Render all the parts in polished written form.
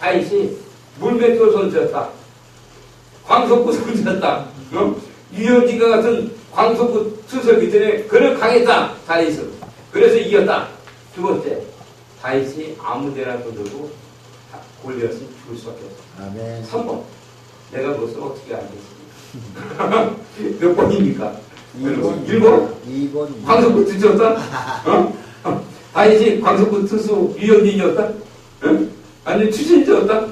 다윗이 물맷돌 선수였다. 광석구 선수였다. 유영진과 같은 광석구 투석이기 때문에 그를 강했다. 다윗은. 그래서 이겼다. 두 번째, 다윗이 아무데나 던져도 골리앗은 죽을 수밖에 없다. 아멘. 3번, 내가 그것을 어떻게 알겠습니까? 몇 번입니까? 2번. 1번? 광석구 투수였다? 다윗이 광석구 투수 유영진이었다? 아니면 추신자였다?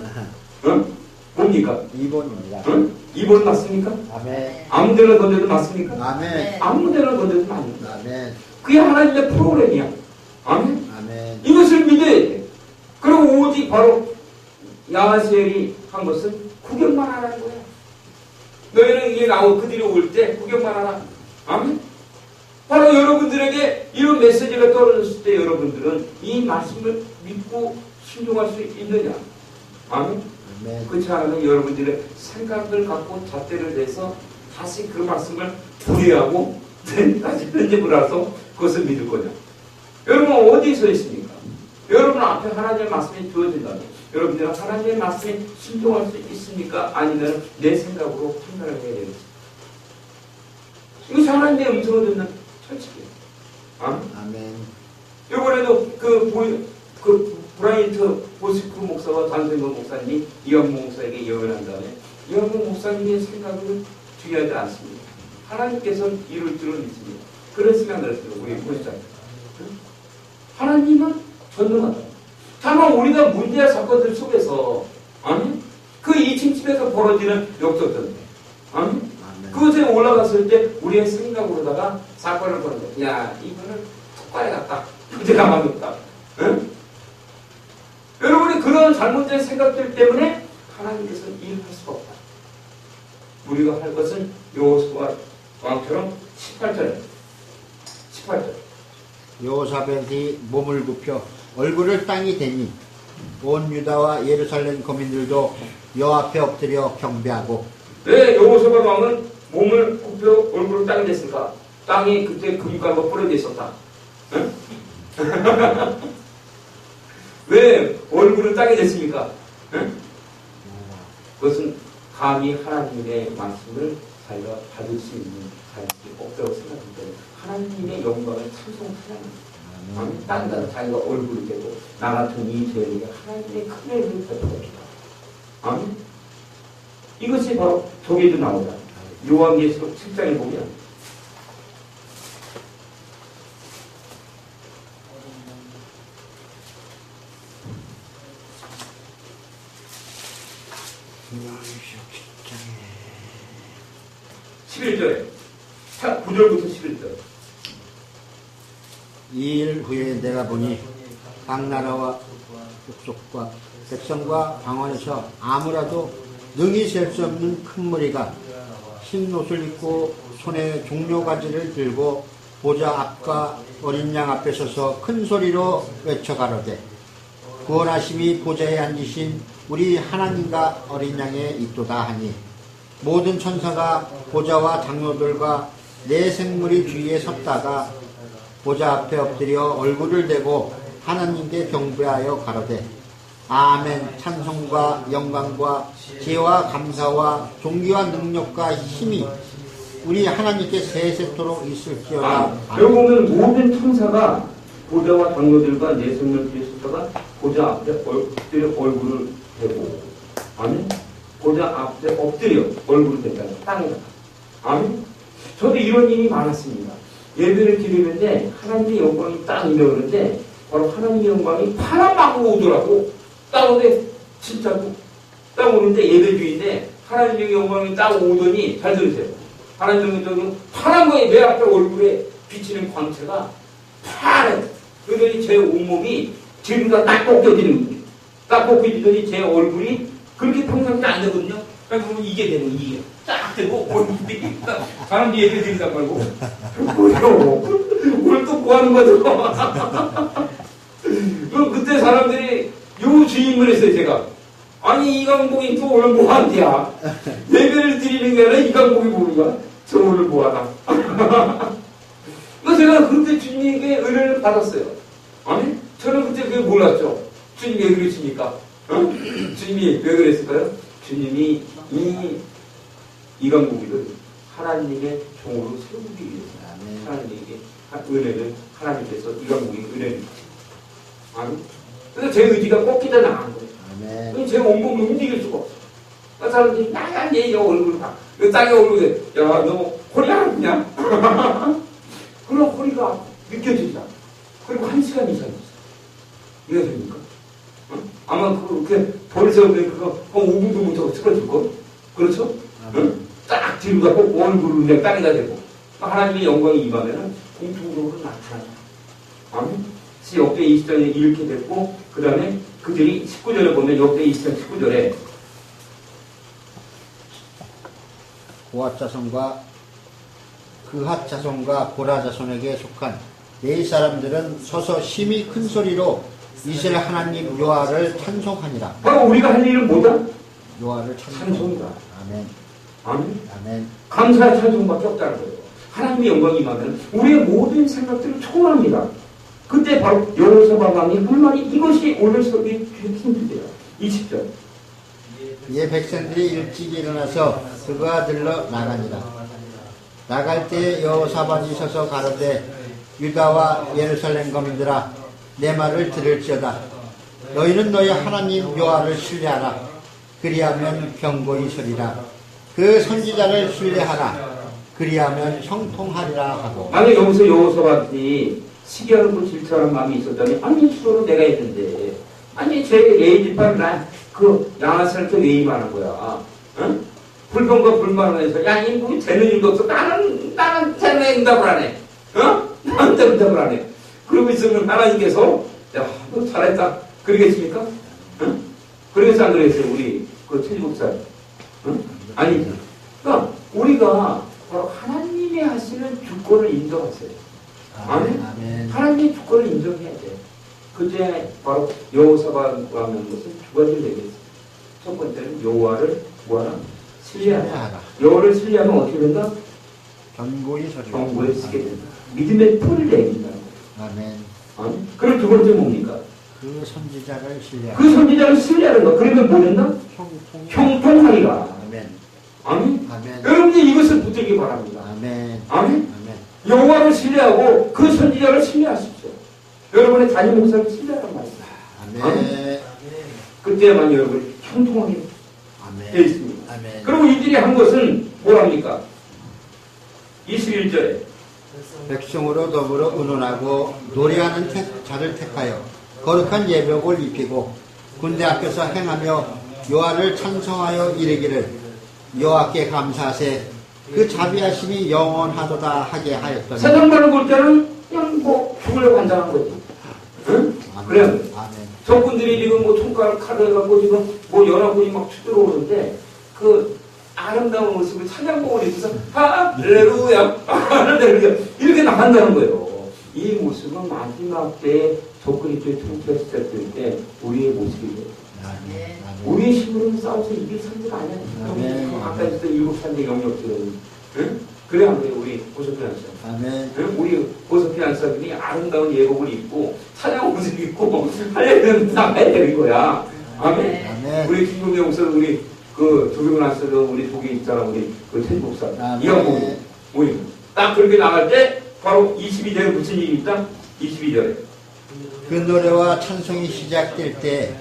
뭡니까? 2번입니다. 2번 맞습니까? 아멘. 아무데나 던져도 맞습니까? 아멘. 아무데나 던져도 맞습니다. 아멘. 그게 하나님의 프로그램이야. 아멘? 아멘. 이것을 믿어야 돼. 그리고 오직 바로 야하시엘이 한 것은 구경만 하라는 거야. 너희는 이게 나오 그들이 올 때 구경만 하라. 아멘? 바로 여러분들에게 이런 메시지가 떨어졌을 때 여러분들은 이 말씀을 믿고 순종할 수 있느냐? 아멘? 아멘. 그렇지 않으면 여러분들의 생각을 갖고 잣대를 내서 다시 그 말씀을 부리하고 다시 편집을 해서 그것을 믿을 거냐? 여러분 어디에 서 있습니까? 여러분 앞에 하나님의 말씀이 주어진다면 여러분들은 하나님의 말씀에 순종할 수 있습니까? 아니면 내 생각으로 판단을 해야 되겠습니까? 이것이 하나님의 음성을 듣는 철칙이에요. 아멘. 이번에도 그 브라이트 보스크 목사와 단생건 목사님이 이영모 목사에게 예언한 다음에 이영모 목사님의 생각을 중요하지 않습니다. 하나님께서는 이룰 줄을 믿습니다. 그런 생각을 했어요. 우리 보시잖아요. 하나님은 전능하다. 다만 우리가 문제와 사건들 속에서 아니 그 2층 집에서 벌어지는 역적전쟁 아니 그것에 올라갔을 때 우리의 생각으로다가 사건을 벌어져. 야 이거는 특과에 갔다. 그때 가만뒀다. 응? 여러분이 그런 잘못된 생각들 때문에 하나님께서는 일할 수가 없다. 우리가 할 것은 여호수아 왕처럼 18절 여호사밧이 몸을 굽혀 얼굴을 땅이 대니 온 유다와 예루살렘 거민들도 여호와 앞에 엎드려 경배하고. 왜 여호사밧 왕은 몸을 굽혀 얼굴을 땅에 댔을까? 땅이 그때 금가루가 뿌려져 있었다. 응? 왜 얼굴을 땅에 댔습니까? 응? 그것은 감히 하나님의 말씀을 자기가 받을 수 있는 자격이 없다고 생각하기 때문에 하나님의 영광을 찬송하는 땅에다 자기가 얼굴을 대고 나 같은 이 죄인에게 하나님의 큰 은혜를 베풀었다. 아멘. 이것이 바로 저기에도 나오다. 요한계시록 7장에 보면 요한계시록 11절에 9절부터 11절. 이 일 후에 내가 보니 각 나라와 족속과 백성과 방언에서 아무라도 능히 셀 수 없는 큰 무리가 흰 옷을 입고 손에 종려가지를 들고 보좌 앞과 어린 양 앞에 서서 큰 소리로 외쳐 가로되 구원하심이 보좌에 앉으신 우리 하나님과 어린 양에 있도다 하니 모든 천사가 보좌와 장로들과 내 생물이 주위에 섰다가 보좌 앞에 엎드려 얼굴을 대고 하나님께 경배하여 가로되 아멘. 찬송과 영광과 지혜와 감사와 존귀와 능력과 힘이 우리 하나님께 세세토록 있을지어다. 여기 보면 모든 천사가 보좌와 장로들과 내 생물 뒤에 섰다가 보좌 앞에 엎드려 얼굴을 대고 아멘. 보좌 앞에 엎드려 얼굴을 댔다. 땅에다가 아멘. 저도 이런 일이 많았습니다. 예배를 드리는데 하나님의 영광이 딱 임하는데 바로 하나님의 영광이 파란막으로 오더라고. 딱 오는데 진짜로 딱 오는데 예배 중인데 하나님의 영광이 딱 오더니 잘 들으세요. 하나님의 영광이 파란 거에 내 앞에 얼굴에 비치는 광채가 파래. 그러더니 제 온몸이 지금도 딱 벗겨지는 거예요. 딱 벗겨지더니 제 얼굴이 그렇게 평상시 안 되거든요. 그러면 이게 되는 거예요. 이게 딱 되고 얼굴이 사람들이 예배 드린단 말고 오늘 또 뭐 하는 거죠? 그럼 그때 사람들이 요 주임을 했어요. 제가 아니 이강복이 또 오늘 뭐 한대야. 예배를 드리는 게 아니라 이강복이 뭐가 저 오늘 뭐 하나. 그래서 제가 그때 주님에게 은혜를 받았어요. 아니 저는 그때 그게 몰랐죠. 주님 왜 그러십니까? 주님이 왜 그랬을까요? 주님이 이 강국이를 하나님의 종으로 세우기 위해서 하나님에게 은혜를 하나님께서 이 강국에 은혜를 주시고 아멘. 그래서 제 의지가 꺾이다 나간 거예요. 제 온몸을 움직일 수가 없어. 그 사람들이 나야 얘 얼굴 봐. 그 자기 얼굴에 야너 허리 아프냐? 그럼 허리가 느껴지잖아. 그리고 1시간 이상 있어. 이해가 됩니까? 아마 그렇게 벌써 그거 한 5분도 못하고 쓰러질 거. 그렇죠? 딱 뒤로 가고 얼굴을 그냥 땅에다 대고 하나님의 영광이 임하면은 공통적으로 나타나요. 아멘. 역대 20장에 이렇게 됐고 그 다음에 그들이 19절에 보면 역대 20장 19절에 고핫 자손과 그핫 자손과 고라 자손에게 속한 네 사람들은 서서 심히 큰 소리로 이스라엘 하나님 여호와를 찬송하니라. 바로 우리가 할 일은 뭐다? 여호와를 찬송이다. 아멘. 아멘. 아멘. 감사의 찬송밖에 없다는 거예요. 하나님의 영광이 임하면 우리의 모든 생각들을 초월합니다. 그때 바로 여호사밧 왕이 한 말이 이것이 오늘 설교의 핵심이에요. 20절. 이에 백성들이 일찍 일어나서 그가 들러 나가니라. 나갈 때 여호사밧이 서서 가로되 유다와 예루살렘 거민들아 내 말을 들을지어다. 너희는 너희 하나님 여호와를 신뢰하라. 그리하면 경고히 서리라. 그 선지자를 신뢰하라. 그리하면 형통하리라 하고. 만약 여기서 여호사밧이 시기하는 걸 질투하는 마음이 있었다면 아니 수로는 내가 했는데 아니 제 레이지판 그 양아스한테 왜 임하는 거야? 응? 불평과 불만을 해서 야 이 뭐 되는 일도 없어. 나는 되는 응답을 안 해. 나는 응답을 안 해. 그러고 있으면 하나님께서 야 너 잘했다. 그러겠습니까? 응? 그러겠어 안 그러겠어요? 우리 그 천지국사. 응? 아니죠. 그러니까 우리가 바로 하나님이 하시는 주권을 인정하세요. 아멘. 하나님의 주권을 인정해야 돼. 그때 바로 여호사밧 왕은 무슨 두 가지를 얘기했어요. 첫 번째는 여호와를 뭐하라? 신뢰하라. 여호와를 신뢰하면 어떻게 된다? 경고히 서리라. 경고에 쓰게 된다. 믿음의 풀을 내린다는 거예요. 아멘. 아멘. 그럼 두 번째 뭡니까? 그 선지자를 신뢰하라. 그 선지자를 신뢰하는 거. 그러면 뭐 된다? 형통하리라. 아멘. 아멘. 아멘. 여러분이 이것을 붙들기 바랍니다. 아멘. 아멘. 아멘. 여호와를 신뢰하고 그 선지자를 신뢰하십시오. 여러분의 담임 목사를 신뢰하란 말입니다. 아멘. 그때만 여러분 형통하게 아멘. 되어 있습니다. 아멘. 그리고 이들이 한 것은 뭐랍니까? 21절에 백성으로 더불어 의논하고 노래하는 자를 택하여 거룩한 예복을 입히고 군대 앞에서 행하며 여호와를 찬송하여 이르기를 여호와께 감사하세 그 자비하심이 영원하도다 하게 하였더니 세상 말을 볼 때는 그냥 뭐 죽으려고 한다는 거지. 응? 그래. 아멘. 적군들이 지금 뭐 총칼 칼을 해갖고 지금 뭐 연합군이 막 쳐들어오는데 그 아름다운 모습을 찬양곡을 해서 할렐루야 할렐루야 이렇게 나간다는 거예요. 이 모습은 마지막 때에 적군이 또 총칼 시작될 때 우리의 모습이에요. 우리의 힘으로는 싸워서 이길 상대가 아니야. 아까 했던 일곱 산대 영역들은 응? 그래 한 거예요. 우리 보석피 안사. 아멘. 응? 우리 보석피 안사들이 아름다운 예복을 입고 찬양 옷을 입고 할렐루야 나가야 되는 거야. 아멘. 아멘. 우리 김동대 목사 우리 그 조경을 안 쓰던 우리 독일 있잖아 우리 그 천지 목사 이왕복이 모임 딱 그렇게 나갈 때 바로 22절에 무슨 일이 있다? 22절에 그 노래와 찬송이 시작될 때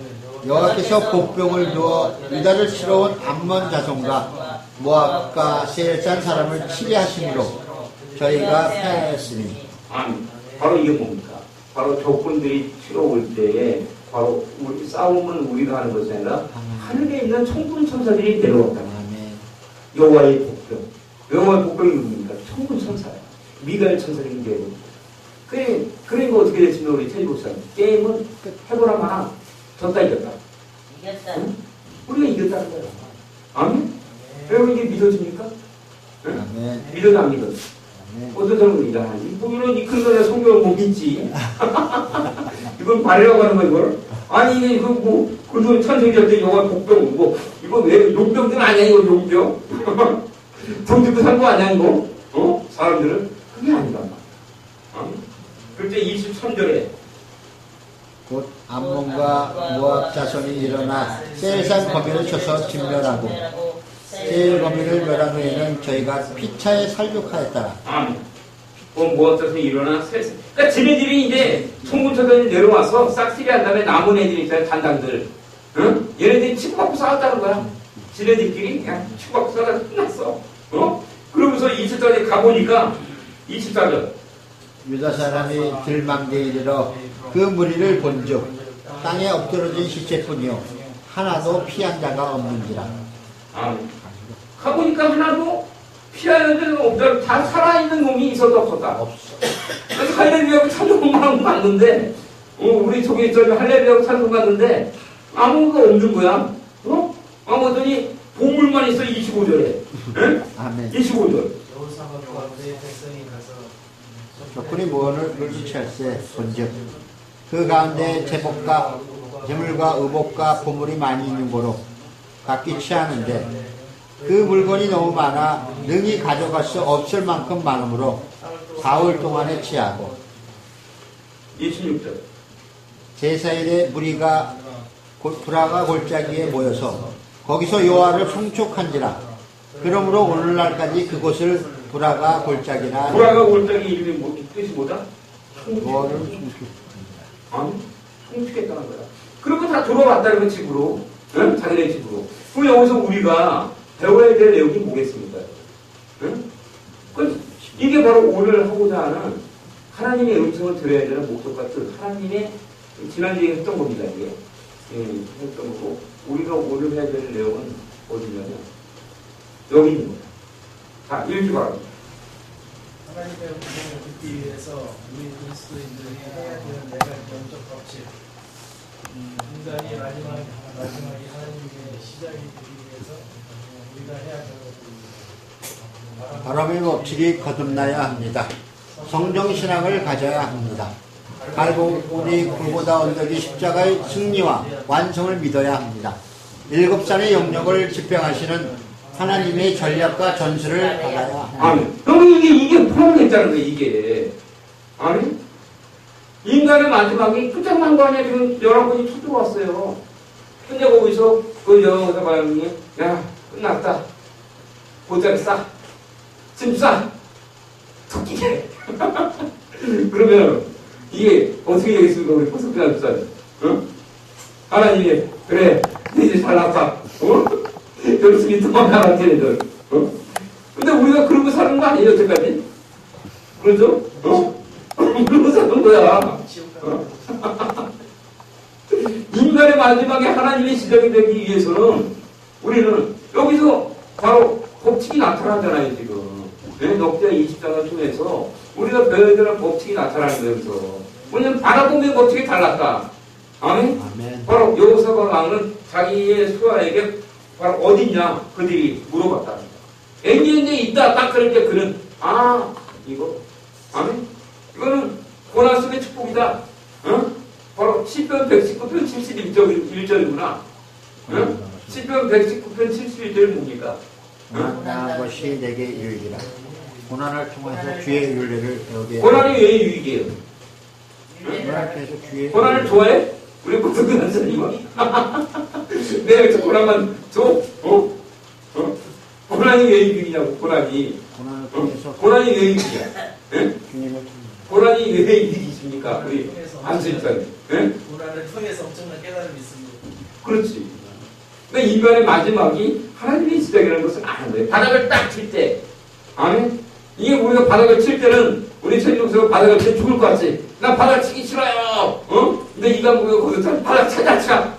여호와께서 복병을 두어 유다를 치러 온 암몬 자손과 모압과 세일산 사람을 치게 하심으로 저희가 패했으니. 아니 바로 이게 뭡니까? 바로 적군들이 치러 올 때에 바로 우리 싸움은 우리가 하는 것이 아니라 하늘에 있는 천군 천사들이 내려왔다. 여호와의 복병. 여호와의 복병이 누굽니까? 천군 천사야. 미가엘 천사들이 내려옵니다. 그러니까 어떻게 됐습니까? 우리 천지국사님. 게임은 해보라 마나 졌다 이겼다. 이겼다. 응? 우리가 이겼다는 거야. 아멘? 여러분 이게 믿어집니까? 응? 아멘. 믿어도 안 믿어도. 아멘. 어떤 사람은 이다. 이런 이큰 거에 성경을 못 믿지. 이건 발이라고 하는 거 이걸. 아니 이거 뭐 그래도 천성기한테 영화 복병 뭐 이거 왜 용병들 아니야 이거 용병? 돈 주고 산 거 아니야 이거? 사람들은 그게 아니란 말이야. 그때 23절에 곧 암몬과 모압 자손이 일어나 세일산 거민을 쳐서 진멸하고 세일 거민을 멸한 후에는 저희가 피차에 살육하였더라. 아멘. 모압 자손이 일어나 세세. 그러니까 지네들이 이제 총군처들이 내려와서 싹쓸이 한 다음에 남은 애들이 있잖아요. 단장들. 응? 얘네들이 치고받고 싸웠다는 거야. 지네들끼리 그냥 치고받고 싸다가 끝났어. 그러면서 2주짜리 가보니까 2주짜리 유다 사람이 들망대에 이르러 그 무리를 본즉 땅에 엎드러진 시체뿐이요 하나도 피한 자가 없는지라. 가보니까 하나도 피하는 데는 없다. 다 살아있는 놈이 있어도 없었다. 없어. 그래서 할렐루야고 찬송만 갔는데, 우리 저기 할렐루야고 찬송 갔는데 아무것도 없는 거야. 아무더니 보물만 있어. 25절에. 아멘. 25절. 적군이 무언을 물리칠세 본즉 그 가운데 제복과 재물과 의복과 보물이 많이 있는 고로 각기 취하는데 그 물건이 너무 많아 능히 가져갈 수 없을 만큼 많으므로 4월 동안에 취하고 26절. 제사일에 무리가 브라가 골짜기에 모여서 거기서 여호와를 송축한지라. 그러므로 오늘날까지 그곳을 브라가 골짜기라. 브라가 골짜기 이름이 뜻이 뭐다? 여호와를 송축. 아니, 송축했다는 거야. 그리고 다 들어왔다는 거 집으로. 응? 자기네 집으로. 그럼 여기서 우리가 배워야 될 내용이 뭐겠습니까? 응? 이게 바로 오늘 하고자 하는 하나님의 음성을 들어야 되는 목적과 뜻. 하나님의 지난주에 했던 겁니다. 이게. 했던 거고. 우리가 오늘 해야 될 내용은 어디냐면 여기 있는 거야. 자, 읽기 바랍니다. 하나님의 음성을 듣기 위해서 우리 그리스도인들이 해야 되는 네 가지 영적 법칙. 인간이 마지막에 하나님의 시작이 되기 위해서 우리가 해야 되는 것들입니다. 바람의 법칙이 거듭나야 합니다. 성정신앙을 가져야 합니다. 갈보리 골고다 언덕이 십자가의 승리와 완성을 믿어야 합니다. 7산의 영역을 집행하시는 하나님의 전략과 전술을 받아야 합니다. 아멘. 그럼 이게 포함됐다는 거예요, 이게. 아멘. 인간의 마지막이 끝장난 거 아니야. 지금 11번이 쳐들어왔어요. 근데 거기서 그 여자 바람이 야, 끝났다. 보자기 싸. 짐 싸. 토끼게. 그러면 이게 어떻게 되겠습니까? 우리 포스피아 주사님. 하나님이 그래 이제 잘 나빠. 열심히 도망가라 걔네들. 근데 우리가 그러고 사는 거 아니에요 여태까지? 그러죠? 그러고 사는 거야. 인간의 마지막에 하나님의 시작이 되기 위해서는 우리는 여기서 바로 법칙이 나타나잖아요 지금. 넉대 20장을 통해서 우리가 배워야 되는 법칙이 나타나는 거예요. 여기서. 왜냐면 바라보면 법칙이 달랐다. 아멘? 아멘. 바로 여호사밧 왕은 자기의 수하에게 바로 어딨냐 그들이 물어봤다. 엔지엔에 있다. 딱 그럴 때 그는 이거 아멘? 이거는 고난 속의 축복이다. 바로 10편 119편 71절이구나. 10편 119편 71절이 뭡니까? 고난당한 것이 내게 유익이라. 고난을 통해서 주의 윤례를 배우게. 고난이 왜 유익이에요? 고난을 통해서 주의. 고난을 좋아해? 우리 고등학교 선생님은 내가 고난만 줘? 고난이 왜 유익이냐고. 고난이 고난을 통해서. 고난이 왜 유익이야? 주님을 통해. 고난이 왜 유익이십니까? 우리 안수일사님. 고난을 통해서 엄청난 깨달음이 있습니다. 그렇지. 근데 인간의 마지막이 하나님의 시작이라는 것을 아는 거예요. 바닥을 딱 칠 때. 아멘? 이게 우리가 바닥을 칠 때는 우리 천주교가 바닥을 칠 때 죽을 것 같지. 나 바닥 치기 싫어요. 근데 이강국이가 거기서 바닥 찾아쳐.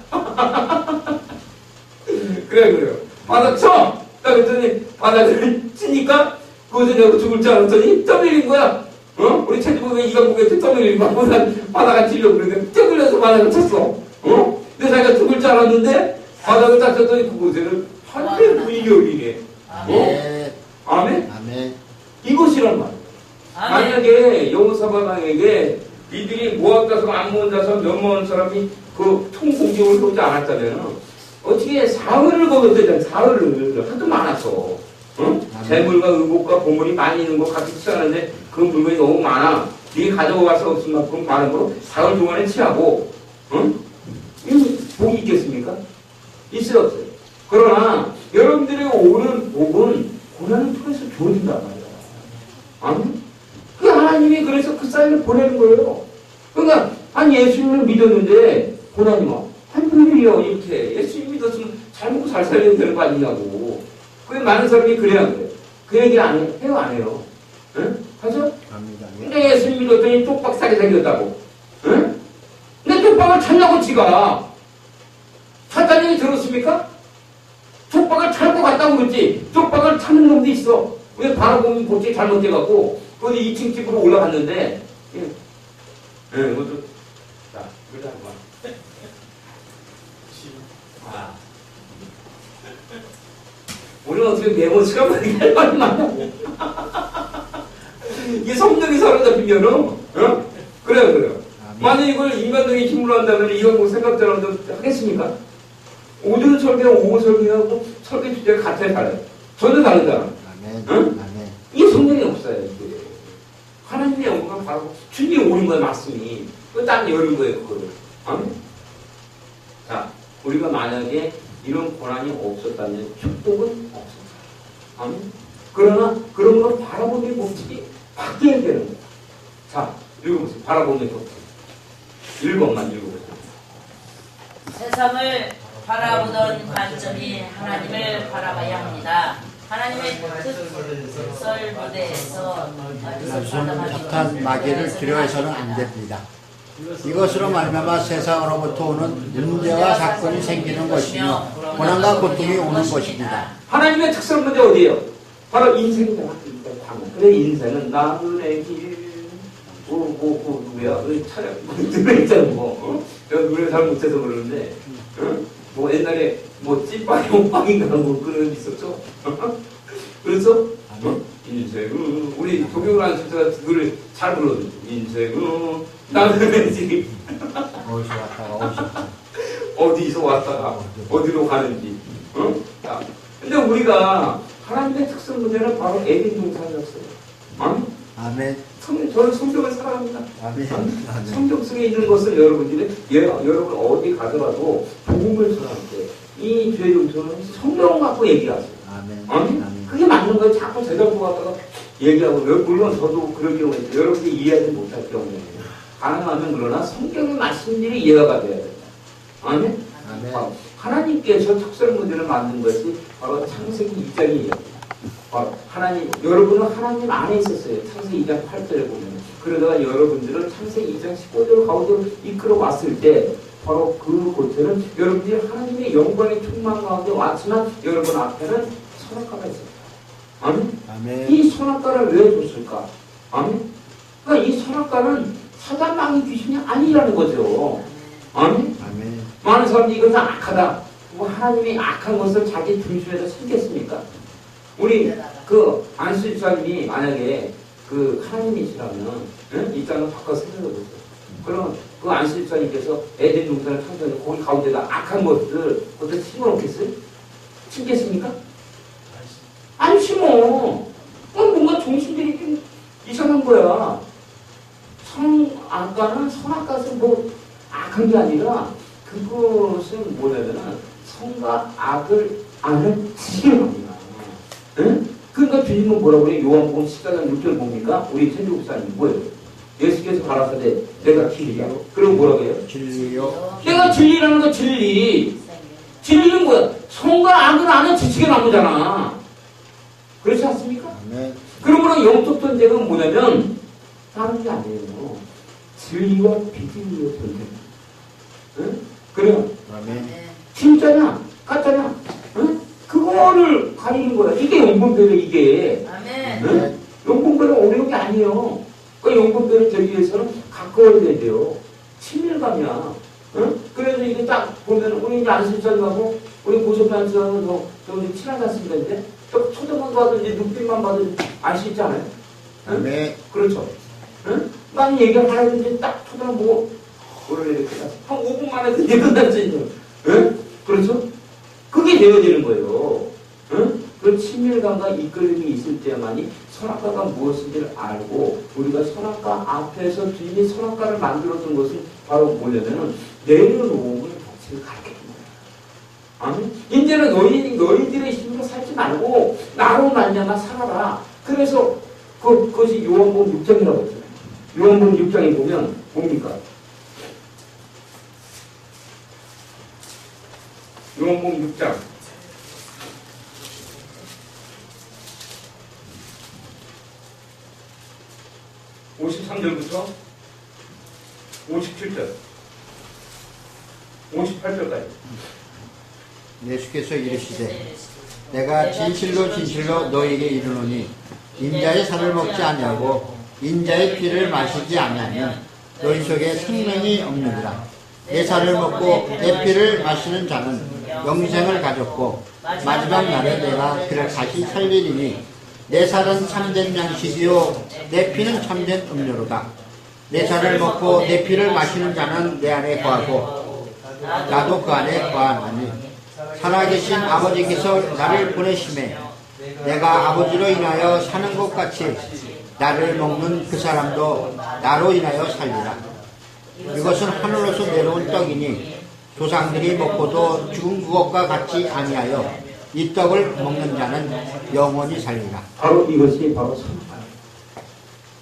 그래요. 바닥 쳐! 딱 그랬더니 바닥을 치니까 거기서 내가 죽을 줄 알았더니 떠밀린 거야. 우리 천주교가 이강국한테 떠밀린 거야. 바닥을 치려고 그랬는데 떠밀려서 바닥을 쳤어. 근데 자기가 죽을 줄 알았는데 바닥을 딱 쳤더니 그곳에는 할렐루야이네. 아멘? 아멘. 이것이란 말이에요. 만약에 여호사밧 왕에게 이들이 모압 자손, 암몬 자손, 몇만 사람이 그 총공격을 쏘지 않았다면 어떻게 사흘을 거뒀대잖아. 사흘을 하도 많았어. 재물과 의복과 보물이 많이 있는 거 같이 치하는데 그 물건이 너무 많아. 네가 가져갈 수 없을 만큼 많은 거로 사흘 동안에 취하고 응? 이 복이 있겠습니까? 있어요, 없어요? 그러나 여러분들이 오는 복은 고난을 통해서 주어진단 말이야. 아니? 그 하나님이 그래서 그 사인을 보내는 거예요. 그러니까 한 예수님을 믿었는데 고난이 막 한 분이요 이렇게 예수님 믿었으면 잘 먹고 잘 살려야 되는 거 아니냐고. 그 많은 사람이 그래야 그래. 그 얘기 안 해요, 안 해요? 응? 하죠? 합니다. 근데 예수님 믿었더니 쪽박 싸게 생겼다고. 응? 근데 쪽박을 찾냐고 지가. 찾다는 얘기 들었습니까? 쪽박을 찾고 갔다고 그랬지. 쪽박을 찾는 놈도 있어. 왜 바라보면 볼지 잘못돼갖고 어디 2층 집으로 올라갔는데 이것도 자, 이거 한번 오늘 어떻게 메모치가 많이 많냐고. 이게 성령이 사로잡히면은, 어? 그래요. 만약 이걸 인간적인 힘으로 한다면 이런 거 생각처럼 하겠습니까? 오전 설계랑 오후 설계하고 설계 주제가 같아야 달라요. 전혀 다르잖아. 아멘. 응? 아멘. 이게 성령이 없어요, 이게. 하나님의 영광을 바로 주님이 오는 거예요, 말씀이. 딴 여는 거예요, 그거를. 아멘? 자, 우리가 만약에 이런 고난이 없었다면 축복은 없었어요. 아멘? 그러나 그런 걸 바라보는 법칙이 바뀌어야 되는 거예요. 자, 읽어보세요. 바라보는 법칙. 1번만 읽어보세요. 세상을 바라보던 관점이 하나님을 바라봐야 합니다. 하나님의 특설 무대에서 착한 마귀를 두려워해서는 안 됩니다. 이것으로 말미암아 세상으로부터 오는 문제와 사건이 생기는 것이며 고난과 고통이 오는 것입니다. 하나님의 특설 문제 어디예요? 바로 인생이잖아. 그래 인생은 나무의 길 누구야? 차량 들어있잖아 뭐. 내가 노래 잘 못해서 그러는데 뭐 옛날에 뭐 찐빵이 옷빵인가 뭐 그런 게 있었죠. 그래서 인생은 우리 동영란 수사가 노래 잘 불러줘. 인생은 나무의 길 어디서 왔다가 어디서 어디서 왔다가 어디로 가는지. 자, 근데 우리가 하나님의 특성 문제는 바로 에덴 동산이었어요. 아멘. 저는 성경을 사랑합니다. 아멘. 성경 속에 있는 것을 여러분들이 여러분 어디 가더라도 복음을 전할 때 이 죄 용서는 성경 갖고 얘기하세요. 아멘. 아멘. 그게 맞는 거예요. 자꾸 대답고 갖다가 얘기하고 물론 저도 그럴 경우에 있어요. 여러분들이 이해하지 못할 경우에 가능하면 그러나 성경의 말씀들이 이해가 돼야 된다. 아멘. 아멘. 하나님께서 특설 문제를 만든 것이 바로 창세기 2장이에요. 하나님, 여러분은 하나님 안에 있었어요. 창세기 2장 8절에 보면. 그러다가 여러분들은 창세기 2장 15절 가운데로 이끌어 왔을 때 바로 그곳에는 여러분들이 하나님의 영광의 충만 가운데 왔지만 여러분 앞에는 선악과가 있어요. 아멘? 아멘. 이 선악과를 왜 줬을까? 아멘? 그러니까 이 선악과는 사단망의 귀신이 아니라는 거죠. 아멘? 아멘. 많은 사람들이 이것은 악하다. 뭐 하나님이 악한 것을 자기 중심에서 삼겠습니까? 우리 그 안수 집사님이 만약에 그 하나님이시라면 이 땅을 바꿔 세워보세요. 그럼 그 안수 집사님께서 에덴 동산을 창조해서 거기 가운데다 악한 것들 거기다 심어놓겠어요? 심겠습니까? 안 심어. 뭔가 정신들이 좀 이상한 거야. 악과는 선악과는 뭐 악한 게 아니라 그것은 뭐냐면은 선과 악을 아는 지혜입니다. 응? 그러니까 주님은 뭐라고 그래요? 요한복음 14장 6절 봅니까? 우리 천주국사님 뭐예요? 예수께서 가라사대 내가 길이야. 그리고 뭐라고 해요? 진리요. 내가 진리라는 거 진리. 진리는 뭐야? 선과 악을 아는 지식의 나무잖아. 그렇지 않습니까? 아멘. 그러므로 영적 전쟁은 뭐냐면 다른 게 아니에요. 진리와 비진리의 전쟁. 응? 그래요. 아멘. 진짜냐? 가짜냐? 응? 그거를 가리는 거야. 이게 영분별이에요, 이게. 아멘. 응? 영분별은 어려운 게 아니에요. 그 영분별이 되기 위해서는 가까워야 돼요. 친밀감이야. 응? 그래서 이게 딱 보면, 우리 이제 안수장하고, 우리 고소표 안수장은 저 친하지 않습니까, 이제? 초점만 봐도, 이제 눈빛만 봐도 알 수 있지 않아요? 응? 아멘. 그렇죠. 응? 난 얘기를 하려고 이제 딱 초점만 보고, 오늘 이렇게 한 5분 만에 그게 끝날 수 있는. 응? 그렇죠? 그게 되어지는 거예요. 응? 그 친밀감과 이끌림이 있을 때만이 선악과가 무엇인지를 알고 우리가 선악과 앞에서 주님이 선악과를 만들어준 것은 바로 뭐냐면은 내려놓음을 법칙을 가르쳐줍니다. 아멘. 이제는 너희들의 힘으로 살지 말고 나로 말미암아 살아라. 그래서 그것이 요한복음 6장이라고 했잖아요. 요한복음 6장에 보면 뭡니까? 요한복음 6장 53절부터 57절 58절까지 예수께서 이르시되 내가 진실로 진실로 너희에게 이르노니 인자의 살을 먹지 아니하고 인자의 피를 마시지 아니하면 너희 속에 생명이 없느니라. 내 살을 먹고 내 피를 마시는 자는 영생을 가졌고 마지막 날에 내가 그를 다시 살리리니 내 살은 참된 양식이요 내 피는 참된 음료로다. 내 살을 먹고 내 피를 마시는 자는 내 안에 거하고 나도 그 안에 거하나니 살아계신 아버지께서 나를 보내심에 내가 아버지로 인하여 사는 것 같이 나를 먹는 그 사람도 나로 인하여 살리라. 이것은 하늘로서 내려온 떡이니 조상들이 먹고도 죽은 그것과 같이 아니하여 이 떡을 먹는 자는 영원히 살리라. 바로 이것이 바로 선악과예요.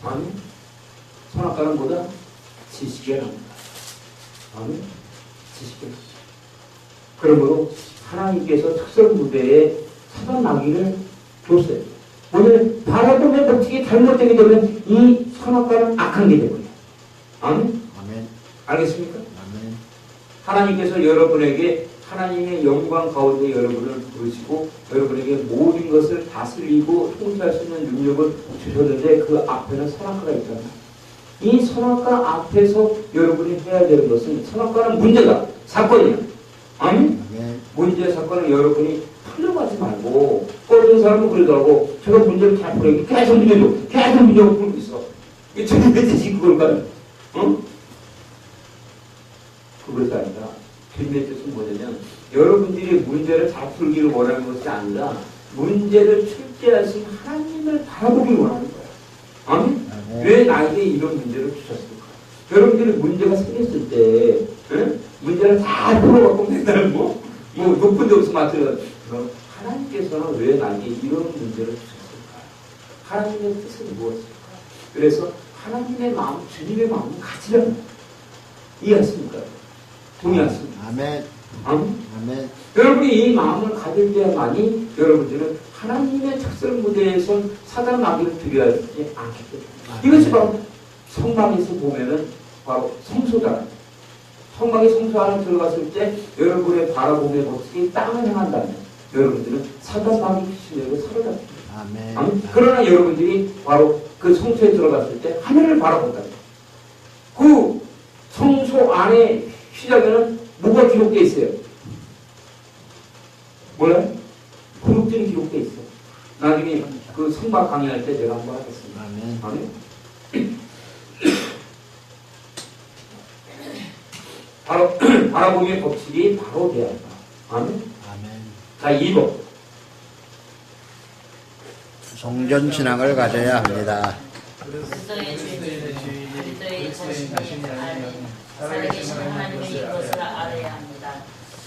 아멘. 선악과는 뭐다? 지식이랍니다. 아멘. 지식이. 그러므로 하나님께서 특설 무대에 사단 마귀를 줬어요. 오늘 바라보는 법칙이 잘못되게 되면 이 선악과는 악한 게 되고요. 아멘. 아멘. 알겠습니까? 아멘. 하나님께서 여러분에게 하나님의 영광 가운데 여러분을 부르시고 여러분에게 모든 것을 다스리고 통치할 수 있는 능력을 주셨는데 그 앞에는 선악과가 있잖아요. 이 선악과 앞에서 여러분이 해야 되는 것은 선악과는 문제다. 사건이야. 아멘? 아멘. 문제 사건은 여러분이 풀려가지 말고 어떤 사람은 그러더라고. 제가 문제를 잘 풀어요. 계속 문제를 풀고 있어. 이게 저게 왜 뜻이 그걸까요? 어? 그것이 아니라 주님의 뜻은 뭐냐면 여러분들이 문제를 잘 풀기를 원하는 것이 아니라 문제를 출제하신 하나님을 바라보기를 원하는 거예요. 아멘? 왜 나에게 이런 문제를 주셨을까? 여러분들이 문제가 생겼을 때 문제를 잘 풀어갖고 맨날 뭐 높은 데 없어 맞춰요. 그럼 하나님께서는 왜 나에게 이런 문제를 주셨을까? 하나님의 뜻은 무엇일까? 그래서 하나님의 마음, 주님의 마음을 가지려는 거예요. 이해하십니까? 동의하십니까? 아멘. 아멘. 아멘. 여러분이 이 마음을 가질 때만이 여러분들은 하나님의 특설 무대에서 사단 마귀를 두려워하지 않기 때문에 이것이 바로 성막에서 보면은 바로 성소잖아요. 성막의 성소 안에 들어갔을 때 여러분의 바라봄의 법칙이 땅을 향한다면 여러분들은 사단 마귀 귀신에게 사로잡힙니다. 아멘. 아멘. 그러나 여러분들이 바로 그 성소에 들어갔을 때 하늘을 바라본다. 그 성소 안에 시작에는 뭐가 기록되어 있어요? 몰라요? 그룹들이 기록되어 있어요. 나중에 그 성막 강의할 때 제가 한번 하겠습니다. 아멘. 아멘. 바로 바라봄의 법칙이 바로 돼야 한다. 아멘. 아멘. 자, 2번. 성전 신앙을 가져야 합니다. 그리스도의 죄는 그리스도의 자신이 아닌 살아계신 하나님의 이것을 알아야 합니다.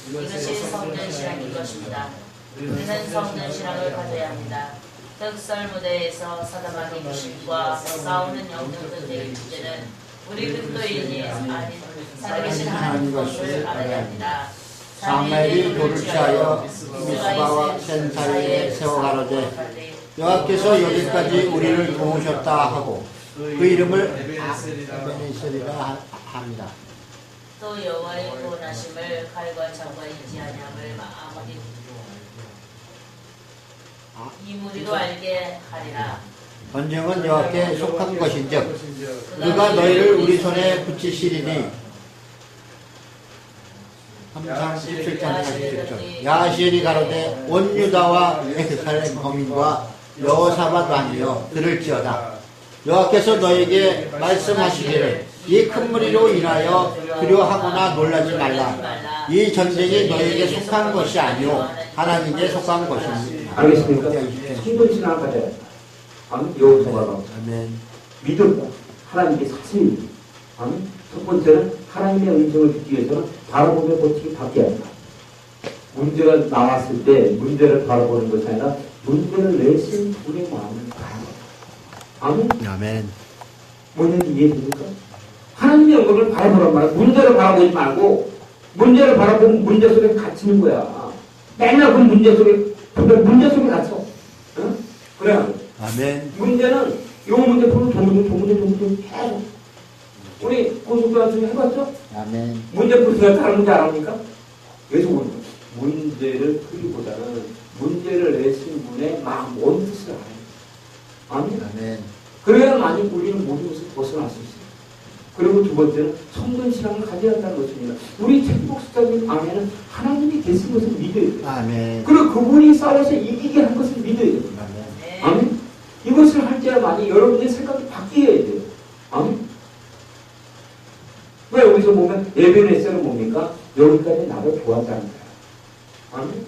이것이 성전 신앙인 것입니다. 우리는 성전 신앙을 가져야 합니다. 특설 무대에서 사단마귀 귀신과 싸우는 영웅들의 주제는 우리 그리스도인이 아닌 살아계신 하나님 것을 알아야 합니다. 사무엘이 돌을 취하여 미스바와 센 사이에 세워 가로되 여호와께서 여기까지 우리를 도우셨다 하고 그 이름을 에베네셀이라 합니다. 또 여호와의 구원하심을 칼과 창과 있지 아니함을 아무리 이 무리로 알게 하리라. 전쟁은 여호와께 속한 것인즉 그가 너희를 우리 손에 붙이시리니 3장 17장 47절 야하시엘이 가로되 온 유다와 예루살렘 거민과 여호사밧 왕이여 들을지어다. 여호와께서 너에게 말씀하시기를 이 큰 무리로 인하여 두려워하거나 놀라지 말라. 이 전쟁이 너에게 속한 것이 아니오 하나님께 속한 것입니다. 알겠습니까? 성전 신앙을 가져야 한다. 아멘. 여호수아가 아멘. 믿음과 하나님께 사실. 아멘. 첫 번째는 하나님의 음성을 듣기 위해서는 바라보는 법칙이 바뀌어야 한다. 문제가 나왔을 때 문제를 바라보는 것이 아니라 문제를 내신 분의 마음을 바라보는 거다. 아멘? 아멘. 뭐냐지 이해됩니까? 하나님의 영광을 바라보란 말이야. 문제를 바라보지 말고 문제를 바라보면 문제 속에 갇히는 거야. 맨날 그 문제 속에 갇혀. 응? 그래. 아멘. 문제는 요 문제 풀면 저 문제 계속. 우리 고속도로 해봤죠? 아멘. 문제 풀면 다른 문제 안 합니까? 그래서 문제를 풀기보다는 문제를 내신 분의 마음 뭔 뜻을 알아요. 아멘. 아멘. 그래야만이 우리는 모든 것을 벗어날 수 있어요. 그리고 두 번째는 성전 신앙을 가져야 한다는 것입니다. 우리 책복수자님 안에는 하나님이 계신 것을 믿어야 돼요. 아멘. 그리고 그분이 싸워서 이기게 한 것을 믿어야 돼요. 아멘. 아멘. 이것을 할 때야만이 여러분의 생각이 바뀌어야 돼요. 아멘. 왜 여기서 보면 에베네셀은 뭡니까? 여기까지 나를 도왔다는 거야. 아멘.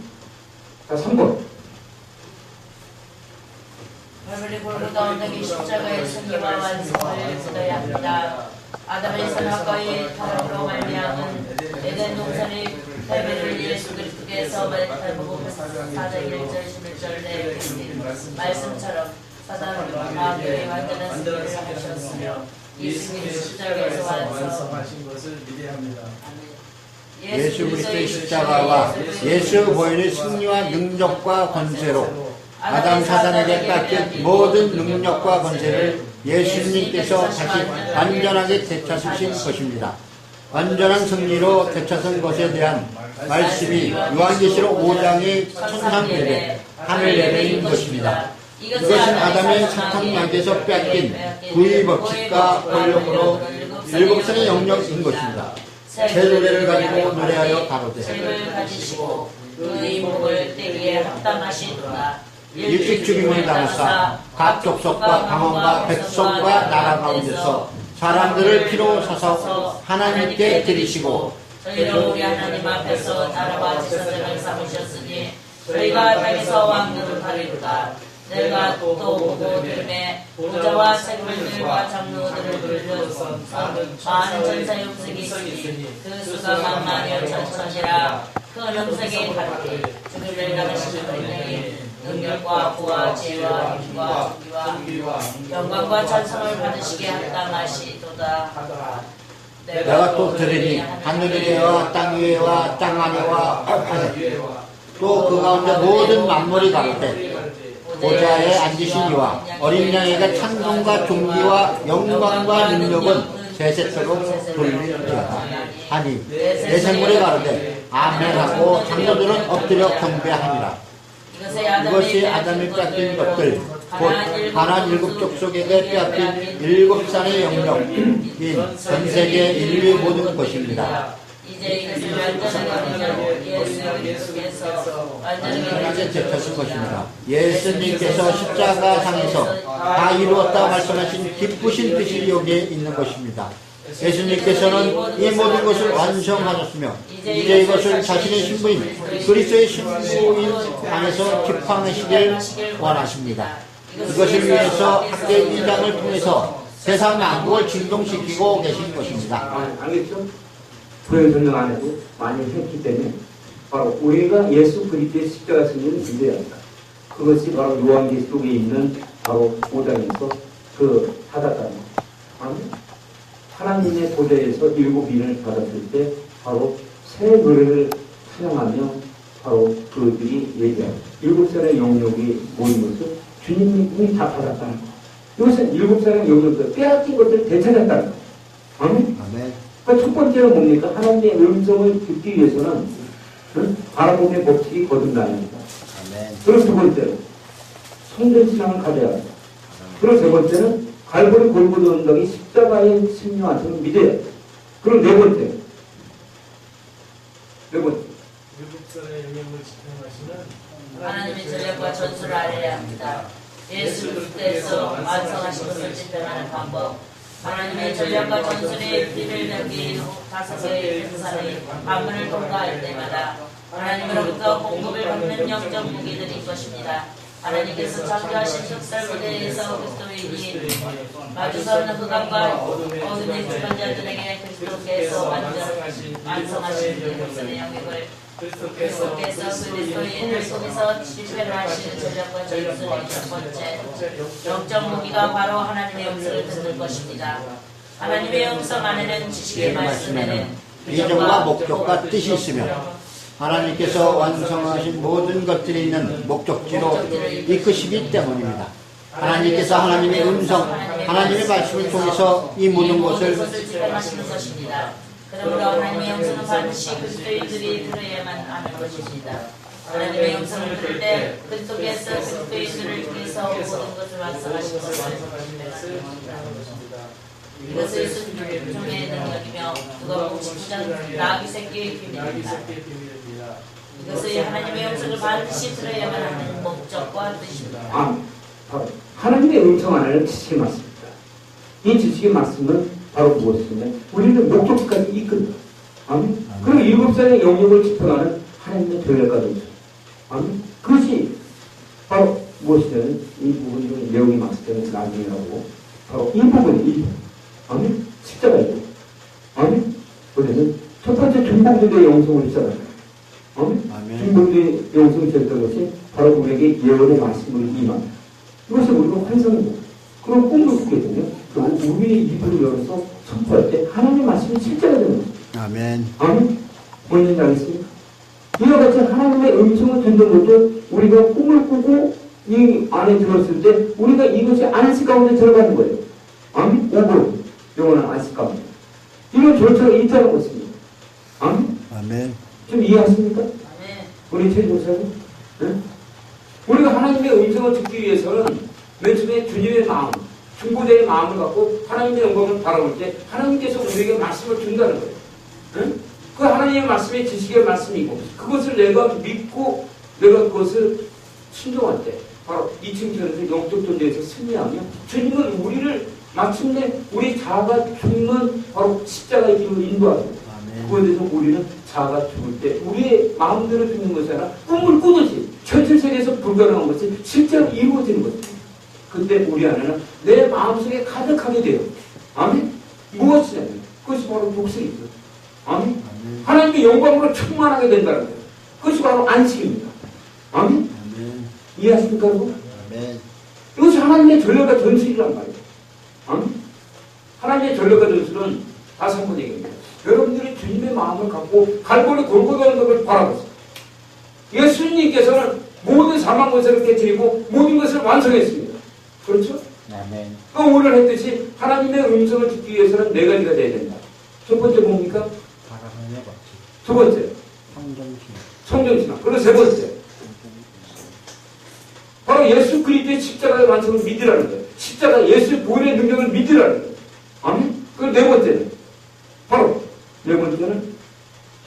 자, 3번. 얼굴이 골고다 언덕이 십자가의 승리와 완성을 믿어야 합니다. 아담의 선악과의 타락으로 말미암은 에덴 동산의 패배를 예수 그리스도께서 마태복음 4장 1절 11절 내에 계신 말씀처럼 사단과 마귀의 완전한 승리를 하셨으며 예수님의 십자가에서 완성하신 것을 믿어야 합니다. 예수 그리스도의 십자가와 예수 보혈의 승리와 능력과 권세로 아담 사단에게 깎인 모든 능력과 권세를 예수님께서 다시 완전하게 되찾으신 것입니다. 완전한 승리로 되찾은 것에 대한 말씀이 요한계시록 5장의 천상 예배, 하늘 예배인 것입니다. 이것은 아담의 사탕막에서 뺏긴 구의 법칙과 권력으로 7살의 영역인 것입니다. 새 노래를 가지고 노래하여 가로되 책을 가지시고 그의 목을 떼기에 합당하시도다. 일찍 죽임을 당하사 각 족속과 방언과 백성과 나라 가운데서 사람들을 피로 사서 하나님께 드리시고 저희로 우리 하나님 앞에서 나라와 제사장을 삼으셨으니 저희가 땅에서 왕들을 하리로다. 내가 또 보고 들음에 보좌와 생물들과 장로들을 불러서 많은 천사 용색이 있으니 그 수가 만만여 천천이라. 그 음색이 가로되 죽음을 당하시는 분이 능력과 부와 지혜와 힘과 존귀와 영광과 찬송을 받으시게 합당하시도다 하더라. 내가 또 들으니 하늘 위에와 땅 위에와 땅 아래와 또 그 가운데 모든 만물이 가로되 보좌에 앉으신 이와 어린 양에게 찬송과 존귀와 영광과 능력은 세세토록 돌릴지어다 하니 내 생물이 가로되 아멘하고 장로들은 엎드려 경배하니라. 이것이 아담이 뺏긴 것들 곧 가나안 7족속에게 뺏긴 7산의 영역인 전세계 인류의 모든 것입니다. 이제 이것을 완전하게 예수님께서 완전하게 되찾은 것입니다. 예수님께서 십자가상에서 다 이루었다 말씀하신 기쁘신 뜻이 여기에 있는 것입니다. 예수님께서는 이 모든 것을 완성하셨으며 이제 이것을 자신의 신부인 그리스도의 신부인 안에서 기뻐하시길 원하십니다. 이것을 위해서 학계 1장을 통해서 세상 만국을 진동시키고 계신 것입니다. 알겠죠? 구약 성경 안에도 많이 했기 때문에 바로 우리가 예수 그리스도의 십자가 승리를 믿어야 합니다. 그것이 바로 요한계시록에 있는 바로 5장에서 그 받았다는 것. 아멘. 하나님의 보좌에서 7인을 받았을 때 바로 새 노래를 찬양하며 바로 그들이 얘기합니다. 7살의 영역이 모인 것을 주님이 다 받았다는 것. 이것은 7살의 영역을 빼앗긴 것을 되찾았다는 것. 아멘. 아멘. 그러니까 첫 번째는 뭡니까? 하나님의 음성을 듣기 위해서는 바라봄의 법칙이 거듭나야 합니다. 아멘. 그리고 두 번째로 성전 신앙을 가져야 합니다. 그리고 세 번째는 갈보리 골고루 언덕이 십자가의 승리와서는 믿어야 합니다. 그리고 네 번째. 일곱 살의 영역을 집행하시는 하나님의 전략과 전술을 알아야 합니다. 예수 그리스도께서 완성하신 것을 집행하는 방법. 하나님의 전략과 전술의 비를 넘긴 후 5개의 군사의 관문을 통과할 때마다 하나님으로부터 공급을 받는 영적 무기들인 것입니다. 하나님께서 창조하신 흑살 무대에서 그리스도인이 마주서는 흑암과 어둠의 주권자들에게 그리스도께서 완성하신 역선의 영역을 그리스도께서 그리스도인을 통해서 집회를 하시는 전략과 전술의 첫 번째 영적 무기가 바로 하나님의 음성을 듣는 것입니다. 하나님의 음성 안에는 지식의 말씀에는 비전과 목적과 뜻이 있으며 하나님께서 완성하신 모든 것들이 있는 목적지로 이끄시기 때문입니다. 하나님께서 하나님의 음성, 하나님의 말씀을 통해서 이 모든 것을 집행하시는 것입니다. 그러므로 하나님의 음성은 반드시 그리스도인들이 들어야만 하는 것입니다. 하나님의 음성을 들을 때 그리스도께서 그리스도인들을 통해서 모든 것을 완성하신 것을 말씀하십니다. 이것을 순종의 능력이며 그것 99장 나귀 새끼의 비밀입니다. 이것을 하나님의 음성을 반드시 들어야만 하는 목적과 뜻입니다. 하나님의 음성 안에는 지식이 맞습니다. 이 지식의 말씀은 바로 무엇이냐면 우리는 목적지까지 이끈다. 아멘. 그리고 7살의 영역을 집행하는 하나님의 전략과 음성. 아멘. 그것이 바로 무엇이냐면 이 부분이 내용이 맞을 때는 나중이라고 바로 이 부분이 이 부분. 아멘. 십자가이고. 아멘. 그래서 첫 번째 중봉들의 영성을 시작합니다. 아멘. 중봉들의 영성을 시작했던 것이 바로 우리에게 예언의 말씀으로 임합니다. 이것을 우리가 환상이고 그런 꿈을 꾸게 되면 우리의 입을 열어서 선포할 때 하나님의 말씀이 실제가 되는 것입니다. 아멘. 아멘. 뭔지 알겠습니까? 이와 같이 하나님의 음성을 듣는 것도 우리가 꿈을 꾸고 이 안에 들었을 때 우리가 이것이 안식 가운데 들어가는 거예요. 아멘. 5분 영원한 안식 가운데. 이런 절차가 있다는 것입니다. 아멘. 아멘. 좀 이해하십니까? 아멘. 우리 최 목사님? 네? 우리가 하나님의 음성을 듣기 위해서는 맨 처음에 주님의 마음, 중보자의 마음을 갖고 하나님의 영광을 바라볼 때 하나님께서 우리에게 말씀을 준다는 거예요. 응? 그 하나님의 말씀이 지식의 말씀이고 그것을 내가 믿고 내가 그것을 순종할 때 바로 이 층에서 영적 존재에서 승리하며 주님은 우리를 마침내 우리 자아가 죽는 바로 십자가의 길로 인도하십니다. 그거에 대해서 우리는 자아가 죽을 때 우리의 마음대로 죽는 것이 아니라 꿈을 꾸듯이 현실세계에서 불가능한 것이 실제로 이루어지는 것입니다. 근데 우리 안에는 내 마음속에 가득하게 돼요. 아멘? 무엇이냐면 그것이 바로 복식이죠. 아멘? 하나님의 영광으로 충만하게 된다는 거예요. 그것이 바로 안식입니다. 아멘? 이해하십니까 여러분? 이것이 하나님의 전략과 전술이란 말이에요. 아멘? 하나님의 전략과 전술은 다시 한번 얘기합니다. 여러분들이 주님의 마음을 갖고 갈고리 골고다는 것을 바라보세요. 예수님께서는 모든 사망 권세를 깨뜨리고 모든 것을 완성했습니다. 그렇죠? 아멘. 그 오늘 했듯이 하나님의 음성을 듣기 위해서는 네 가지가 돼야 된다. 첫 번째 뭡니까? 두 번째 성경신앙. 그리고 세 번째 바로 예수 그리스도의 십자가의 완성을 믿으라는 거예요. 십자가 예수의 보혈의 능력을 믿으라는 거예요. 아멘. 그리고 네 번째는 바로 네 번째는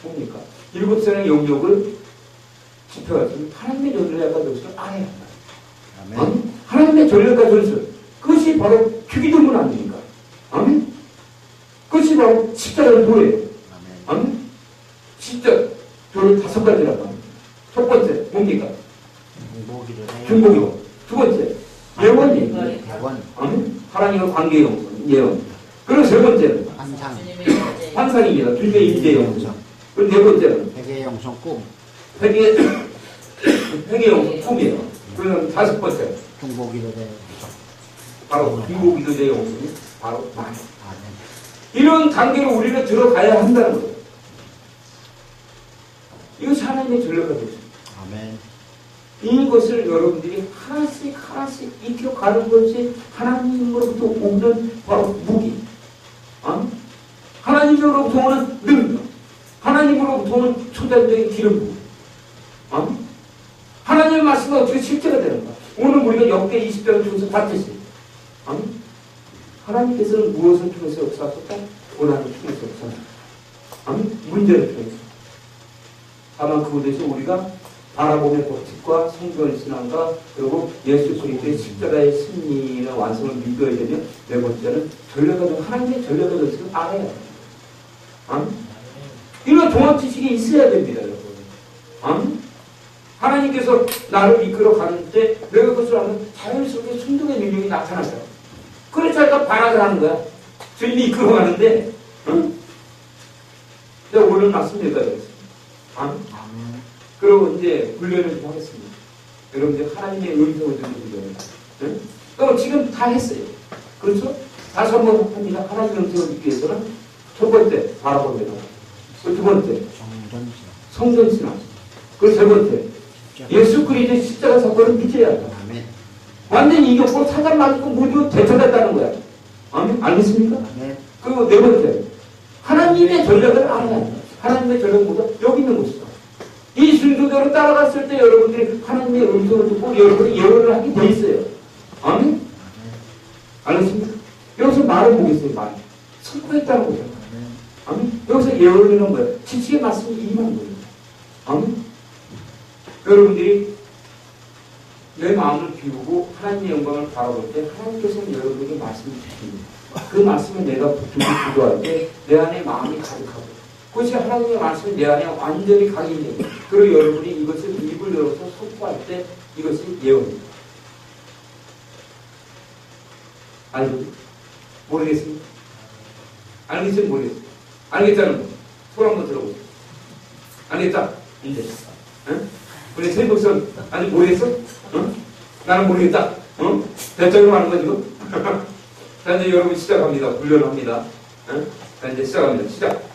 뭡니까? 7살의 영역을 집행하시면 하나님의 전략과 전술을 알아야 한다. 아멘. 하나님의 전략과 전술. 그것이 바로 주기도문 아닙니까? 아멘. 그것이 바로 십자가의 도예요. 아멘. 십자가 도를 5가지라고 합니다. 첫 번째 뭡니까? 중보기도. 두 번째 예언이. 아멘. 하나님과 관계의 영성. 예언. 그리고 세 번째는 환상입니다. 주님의 임재 영성. 그리고 네 번째는 회개의 영성 꿈. 회개의 영성 꿈이에요. 그리고 다섯 번째 중보기도의 바로 중보기도의 영성이 바로 말. 이런 단계로 우리는 들어가야 한다는 거예요. 이것이 하나님의 전략과 되죠. 아멘. 이것을 여러분들이 하나씩 익혀가는 것이 하나님으로부터 오는 바로 무기. 하나님으로부터 오는 능력. 하나님으로부터 오는 초자적인 기름. 하나님의 말씀은 어떻게 실제가 되는가? 오늘 우리가 역대 20장을 통해서 봤듯이 하나님께서는 무엇을 통해서 역사하셨다? 고난을 통해서 역사하셨다. 문제를 통해서. 다만 그곳에서 우리가 바라봄의 법칙과 성경의 신앙과 그리고 예수 그리스도의 십자가의 승리의 완성을 믿어야 되면 네 번째는 전략과 하나님의 전략과 전술을 알아야 돼요. 이런 종합 지식이 있어야 됩니다, 여러분. 하나님께서 나를 이끌어 가는데 내가 그것을 하면 자연스럽게 순종의 능력이 나타나요. 그래서 내가 반항을 하는 거야. 주님이 이끌어 가는데, 응? 내가 오늘 맞습니다. 아멘. 그리고 이제 훈련을 좀 하겠습니다. 여러분들 하나님의 음성을 듣는 훈련을. 응? 그럼 지금 다 했어요. 그렇죠? 다시 한번 합니다. 하나님의 음성을 듣기 위해서는 첫 번째, 바라봅니다. 그 두 번째, 성전신앙. 그 세 번째, 예수 그리스도의 십자가 사건을 믿어야 한다. 아멘. 완전히 이겼고 사단 맞고 모두 대처됐다는 거야. 아멘? 알겠습니까? 아멘. 그리고 네 번째, 하나님의 전략을 알아야 한다. 하나님의 전략보다 여기 있는 것이다. 이 순서대로 따라갔을 때 여러분들이 하나님의 음성을 듣고 여러분이 예언을 하게 돼 있어요. 아멘? 알겠습니까? 여기서 말을 보겠어요. 말. 선포했다는 거죠. 아멘? 여기서 예언을 하는 거예요. 지식의 말씀이 임한 거예요. 아멘? 여러분들이 내 마음을 비우고 하나님의 영광을 바라볼 때 하나님께서는 여러분에게 말씀을 주십니다. 그 말씀을 내가 듣고 기도할 때 내 안에 마음이 가득하고 그것이 하나님의 말씀이 내 안에 완전히 가게 있는 거예요. 그리고 여러분이 이것을 입을 열어서 선포할 때 이것이 예언입니다. 알고 모르겠습니다. 알겠어요? 모르겠어요? 알겠다는 거. 손 한번 들어보세요. 알겠다? 이제. 응? 우리 세복선 아니 모르겠어? 응? 나는 모르겠다. 응? 대적으로 하는 거 지금? 자 이제 여러분 시작합니다. 훈련합니다. 응? 자 이제 시작합니다. 시작.